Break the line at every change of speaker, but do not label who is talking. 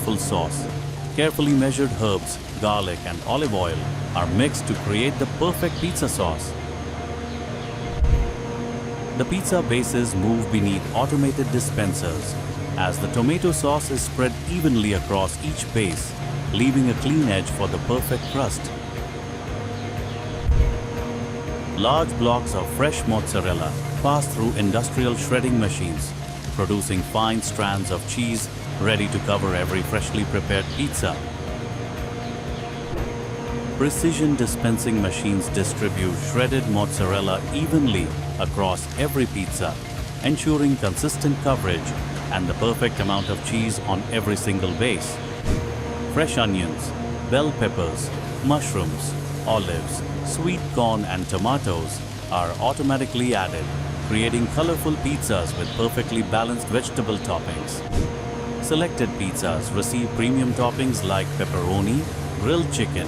flavorful sauce. Carefully measured herbs, garlic and olive oil are mixed to create the perfect pizza sauce. The pizza bases move beneath automated dispensers as the tomato sauce is spread evenly across each base, leaving a clean edge for the perfect crust. Large blocks of fresh mozzarella pass through industrial shredding machines, producing fine strands of cheese ready to cover every freshly prepared pizza. Precision dispensing machines distribute shredded mozzarella evenly across every pizza, ensuring consistent coverage and the perfect amount of cheese on every single base. Fresh onions, bell peppers, mushrooms, olives, sweet corn and tomatoes are automatically added, creating colorful pizzas with perfectly balanced vegetable toppings. Selected pizzas receive premium toppings like pepperoni, grilled chicken,